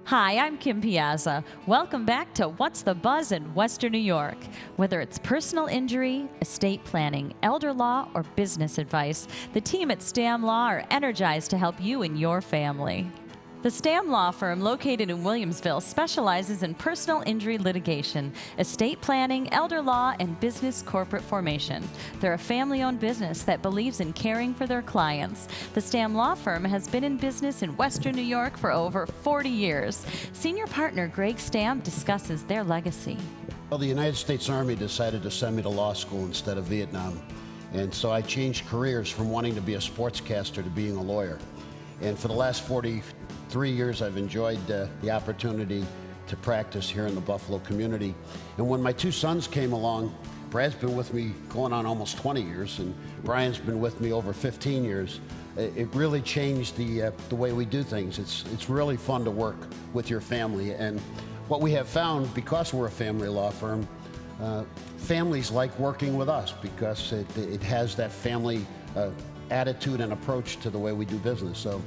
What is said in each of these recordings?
Hi, I'm Kim Piazza. Welcome back to What's the Buzz in Western New York. Whether it's personal injury, estate planning, elder law, or business advice, the team at Stam Law are energized to help you and your family. The Stamm Law Firm, located in Williamsville, specializes in personal injury litigation, estate planning, elder law, and business corporate formation. They're a family-owned business that believes in caring for their clients. The Stamm Law Firm has been in business in Western New York for over 40 years. Senior partner Greg Stamm discusses their legacy. Well, the United States Army decided to send me to law school instead of Vietnam. And so I changed careers from wanting to be a sportscaster to being a lawyer. And for the last 43 years, I've enjoyed the opportunity to practice here in the Buffalo community. And when my two sons came along, Brad's been with me going on almost 20 years, and Brian's been with me over 15 years. It really changed the way we do things. It's really fun to work with your family. And what we have found, because we're a family law firm, families like working with us because it has that family attitude and approach to the way we do business. So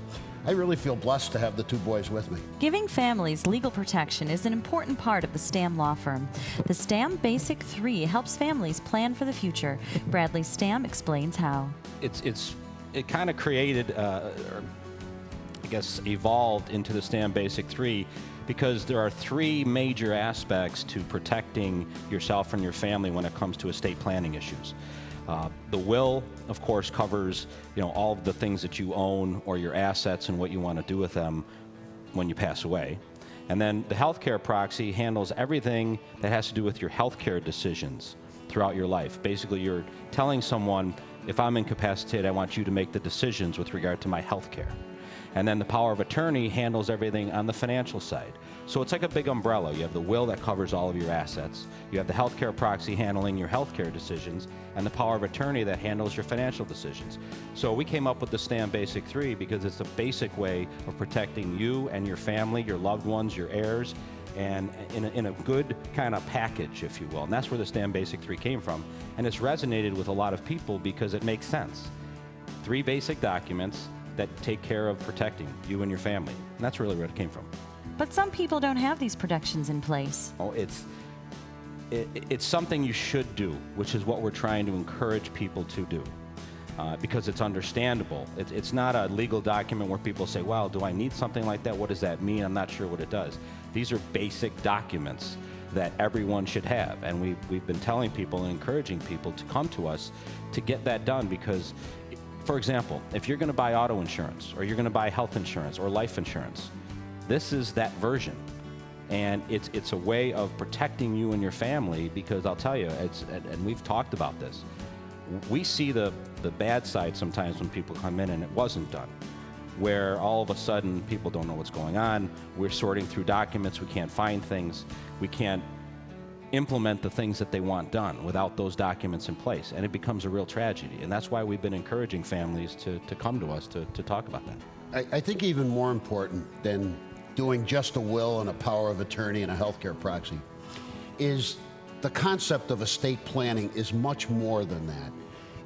I really feel blessed to have the two boys with me. Giving families legal protection is an important part of the Stamm Law Firm. The Stamm Basic 3 helps families plan for the future. Bradley Stamm explains how. It kind of created, or I guess evolved into the Stamm Basic 3 because there are three major aspects to protecting yourself and your family when it comes to estate planning issues. The will, of course, covers all of the things that you own or your assets and what you want to do with them when you pass away. And then the healthcare proxy handles everything that has to do with your healthcare decisions throughout your life. Basically, you're telling someone, if I'm incapacitated, I want you to make the decisions with regard to my healthcare. And then the power of attorney handles everything on the financial side. So it's like a big umbrella. You have the will that covers all of your assets. You have the healthcare proxy handling your healthcare decisions, and the power of attorney that handles your financial decisions. So we came up with the Stamm Basic 3 because it's a basic way of protecting you and your family, your loved ones, your heirs, and in a good kind of package, if you will. And that's where the Stamm Basic 3 came from. And it's resonated with a lot of people because it makes sense. 3 basic documents that take care of protecting you and your family. And that's really where it came from. But some people don't have these protections in place. Oh, it's something you should do, which is what we're trying to encourage people to do, because it's understandable. It's not a legal document where people say, well, do I need something like that? What does that mean? I'm not sure what it does. These are basic documents that everyone should have. And we've been telling people and encouraging people to come to us to get that done because, for example, if you're going to buy auto insurance or you're going to buy health insurance or life insurance, this is that version. And it's a way of protecting you and your family because I'll tell you, and we've talked about this, we see the bad side sometimes when people come in and it wasn't done, where all of a sudden people don't know what's going on, we're sorting through documents, we can't find things, we can't implement the things that they want done without those documents in place, and it becomes a real tragedy. And that's why we've been encouraging families to come to us to talk about that. I think even more important than doing just a will and a power of attorney and a healthcare proxy is the concept of estate planning is much more than that.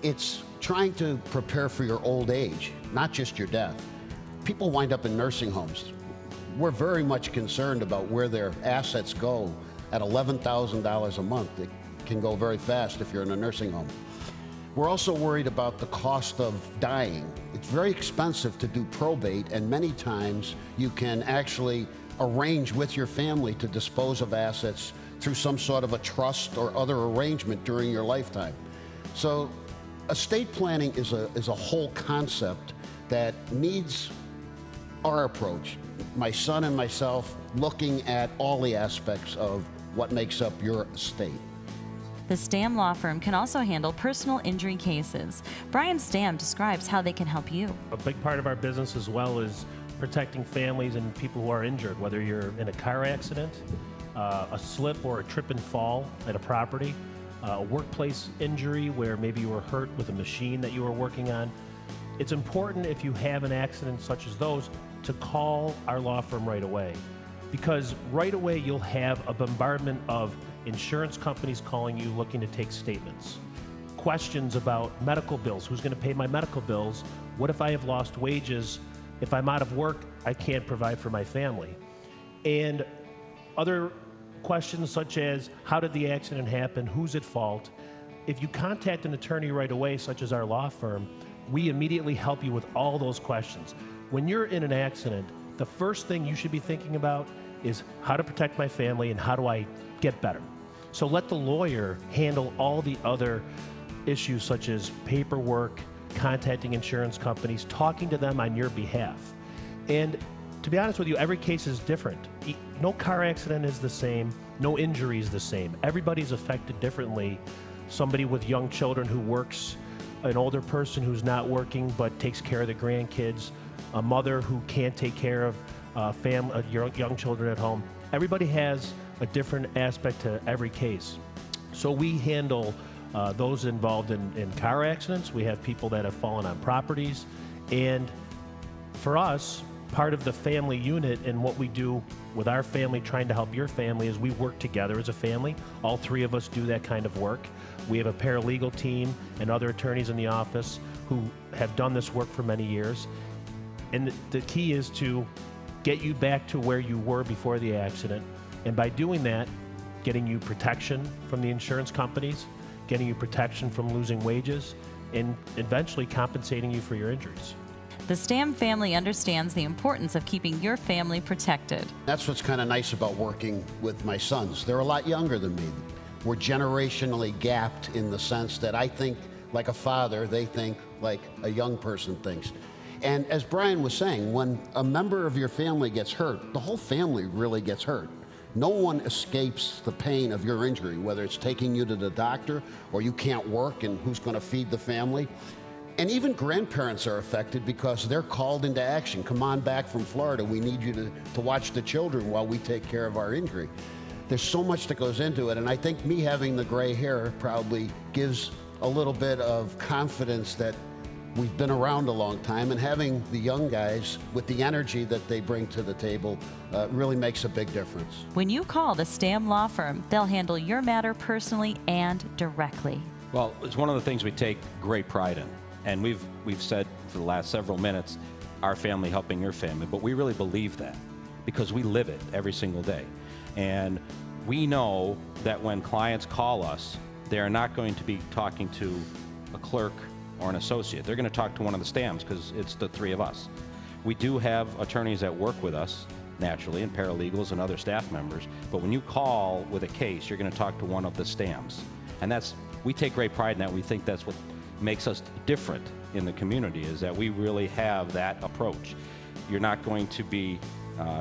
It's trying to prepare for your old age, not just your death. People wind up in nursing homes. We're very much concerned about where their assets go at $11,000 a month. It can go very fast if you're in a nursing home. We're also worried about the cost of dying. It's very expensive to do probate, and many times you can actually arrange with your family to dispose of assets through some sort of a trust or other arrangement during your lifetime. So estate planning is a whole concept that needs our approach. My son and myself looking at all the aspects of what makes up your estate. The Stamm Law Firm can also handle personal injury cases. Brian Stamm describes how they can help you. A big part of our business as well is protecting families and people who are injured, whether you're in a car accident, a slip or a trip and fall at a property, a workplace injury where maybe you were hurt with a machine that you were working on. It's important if you have an accident such as those to call our law firm right away, because right away you'll have a bombardment of insurance companies calling you looking to take statements. Questions about medical bills. Who's going to pay my medical bills? What if I have lost wages? If I'm out of work, I can't provide for my family. And other questions such as how did the accident happen, who's at fault. If you contact an attorney right away, such as our law firm, we immediately help you with all those questions. When you're in an accident, the first thing you should be thinking about is how to protect my family and how do I get better. So let the lawyer handle all the other issues such as paperwork, contacting insurance companies, talking to them on your behalf. And to be honest with you, every case is different. No car accident is the same, no injury is the same. Everybody's affected differently. Somebody with young children who works, an older person who's not working but takes care of the grandkids, a mother who can't take care of young children at home. Everybody has a different aspect to every case. So we handle those involved in car accidents. We have people that have fallen on properties. And for us, part of the family unit and what we do with our family trying to help your family is we work together as a family. All three of us do that kind of work. We have a paralegal team and other attorneys in the office who have done this work for many years. And the key is to get you back to where you were before the accident. And by doing that, getting you protection from the insurance companies, getting you protection from losing wages, and eventually compensating you for your injuries. The Stamm family understands the importance of keeping your family protected. That's what's kind of nice about working with my sons. They're a lot younger than me. We're generationally gapped in the sense that I think like a father, they think like a young person thinks. And as Brian was saying, when a member of your family gets hurt, the whole family really gets hurt. No one escapes the pain of your injury, whether it's taking you to the doctor or you can't work and who's going to feed the family. And even grandparents are affected because they're called into action. Come on back from Florida. We need you to watch the children while we take care of our injury. There's so much that goes into it. And I think me having the gray hair probably gives a little bit of confidence that we've been around a long time, and having the young guys with the energy that they bring to the table really makes a big difference. When you call the Stamm Law Firm, they'll handle your matter personally and directly. Well, it's one of the things we take great pride in. And we've said for the last several minutes, our family helping your family, but we really believe that because we live it every single day. And we know that when clients call us, they are not going to be talking to a clerk or an associate. They're going to talk to one of the Stamms because it's the three of us. We do have attorneys that work with us, naturally, and paralegals and other staff members, but when you call with a case, you're going to talk to one of the Stamms. And we take great pride in that. We think that's what makes us different in the community, is that we really have that approach. You're not going to be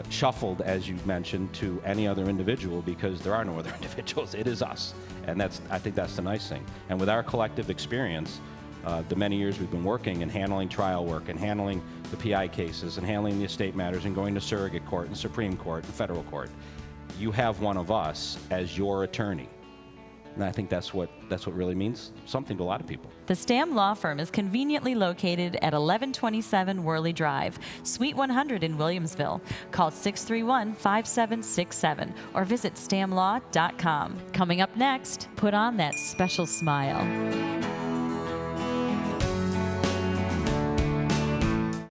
shuffled, as you mentioned, to any other individual because there are no other individuals. It is us. And I think that's the nice thing. And with our collective experience, the many years we've been working and handling trial work and handling the PI cases and handling the estate matters and going to surrogate court and Supreme Court and federal court, you have one of us as your attorney. And I think that's what really means something to a lot of people. The Stamm Law Firm is conveniently located at 1127 Worley Drive, Suite 100 in Williamsville. Call 631-5767 or visit stamlaw.com. Coming up next, put on that special smile.